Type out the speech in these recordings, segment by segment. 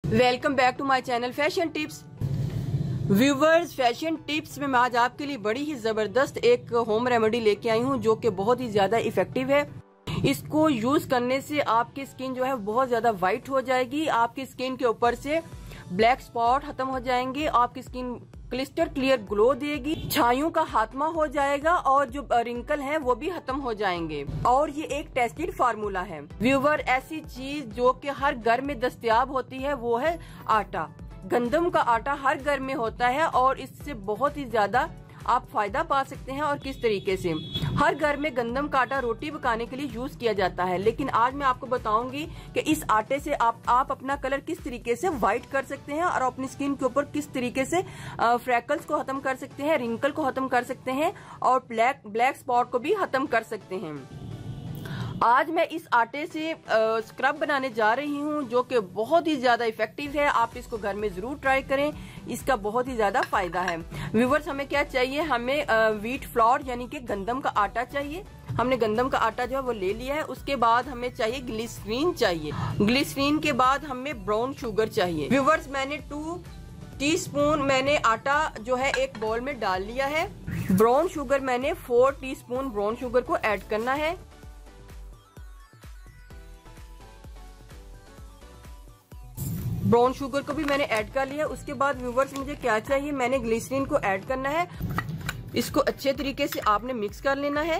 Welcome back to my channel fashion tips. Viewers, fashion tips में मैं आज आपके लिए बड़ी ही जबरदस्त एक होम रेमेडी लेके आई हूँ जो कि बहुत ही ज्यादा इफेक्टिव है। इसको यूज करने से आपकी स्किन जो है बहुत ज्यादा वाइट हो जाएगी, आपकी स्किन के ऊपर से ब्लैक स्पॉट खत्म हो जाएंगे, आपकी स्किन क्लिस्टर क्लियर ग्लो देगी, छाइयों का खात्मा हो जाएगा और जो रिंकल हैं वो भी खत्म हो जाएंगे। और ये एक टेस्टेड फार्मूला है। व्यूवर, ऐसी चीज जो कि हर घर में दस्तयाब होती है वो है आटा। गंदम का आटा हर घर में होता है और इससे बहुत ही ज्यादा आप फायदा पा सकते हैं। और किस तरीके से हर घर में गंदम का आटा रोटी पकाने के लिए यूज किया जाता है, लेकिन आज मैं आपको बताऊंगी कि इस आटे से आप अपना कलर किस तरीके से व्हाइट कर सकते हैं और अपनी स्किन के ऊपर किस तरीके से फ्रैकल्स को खत्म कर सकते हैं, रिंकल को खत्म कर सकते हैं और ब्लैक स्पॉट को भी खत्म कर सकते हैं। आज मैं इस आटे से स्क्रब बनाने जा रही हूँ जो कि बहुत ही ज्यादा इफेक्टिव है। आप इसको घर में जरूर ट्राई करें, इसका बहुत ही ज्यादा फायदा है। व्यूवर्स, हमें क्या चाहिए, हमें व्हीट फ्लोर यानी कि गंदम का आटा चाहिए। हमने गंदम का आटा जो है वो ले लिया है। उसके बाद हमें चाहिए ग्लिसरीन चाहिए। ग्लिसरीन के बाद हमें ब्राउन शुगर चाहिए। व्यूवर्स, मैंने 2 टीस्पून मैंने आटा जो है एक बाउल में डाल लिया है। ब्राउन शुगर मैंने 4 टीस्पून ब्राउन शुगर को ऐड करना है। ब्राउन शुगर को भी मैंने ऐड कर लिया। उसके बाद व्यूवर्स, मुझे क्या चाहिए, मैंने ग्लिसरीन को ऐड करना है। इसको अच्छे तरीके से आपने मिक्स कर लेना है।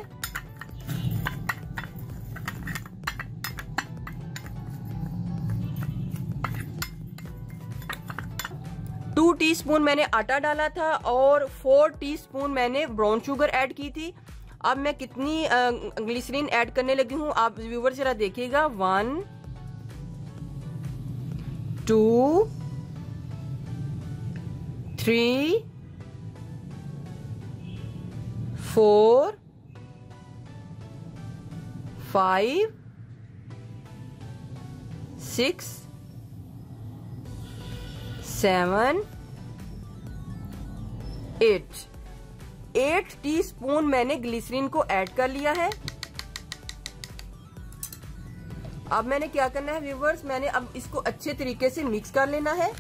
टू टीस्पून मैंने आटा डाला था और 4 टीस्पून मैंने ब्राउन शुगर ऐड की थी। अब मैं कितनी ग्लिसरीन ऐड करने लगी हूँ आप व्यूवर्स जरा देखिएगा। 1 2 3 4 5 6 7 8 टीस्पून मैंने ग्लिसरीन को ऐड कर लिया है। अब मैंने क्या करना है व्यूवर्स, मैंने अब इसको अच्छे तरीके से मिक्स कर लेना है।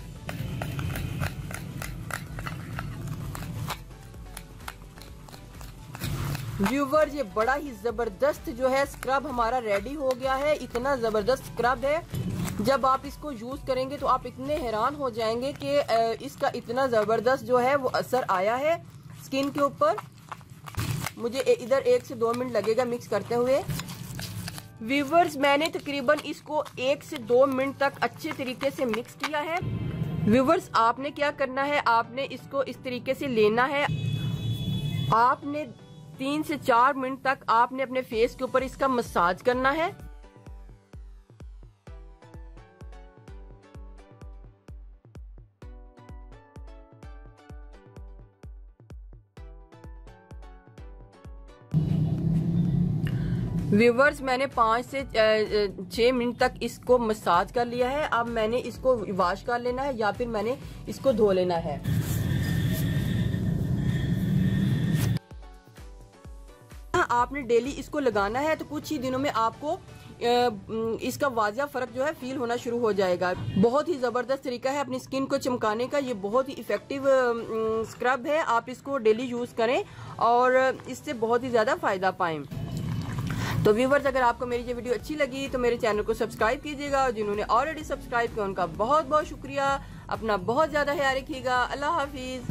व्यूवर्स, ये बड़ा ही जबरदस्त जो है स्क्रब हमारा रेडी हो गया है। इतना जबरदस्त स्क्रब है, जब आप इसको यूज करेंगे तो आप इतने हैरान हो जाएंगे कि इसका इतना जबरदस्त जो है वो असर आया है स्किन के ऊपर। मुझे इधर 1 से 2 मिनट लगेगा मिक्स करते हुए। व्यूवर्स, मैंने तकरीबन इसको 1 से 2 मिनट तक अच्छे तरीके से मिक्स किया है। व्यूवर्स, आपने क्या करना है, आपने इसको इस तरीके से लेना है। आपने 3 से 4 मिनट तक आपने अपने फेस के ऊपर इसका मसाज करना है। व्यूवर्स, मैंने 5 से 6 मिनट तक इसको मसाज कर लिया है। अब मैंने इसको वॉश कर लेना है या फिर मैंने इसको धो लेना है। आपने डेली इसको लगाना है तो कुछ ही दिनों में आपको इसका वाजिया फर्क जो है फील होना शुरू हो जाएगा। बहुत ही जबरदस्त तरीका है अपनी स्किन को चमकाने का। ये बहुत ही इफेक्टिव स्क्रब है। आप इसको डेली यूज करें और इससे बहुत ही ज्यादा फायदा पाएं। तो व्यूवर्स, अगर आपको मेरी ये वीडियो अच्छी लगी तो मेरे चैनल को सब्सक्राइब कीजिएगा और जिन्होंने ऑलरेडी सब्सक्राइब किया उनका बहुत बहुत शुक्रिया। अपना बहुत ज्यादा ख्याल रखिएगा। अल्लाह हाफिज।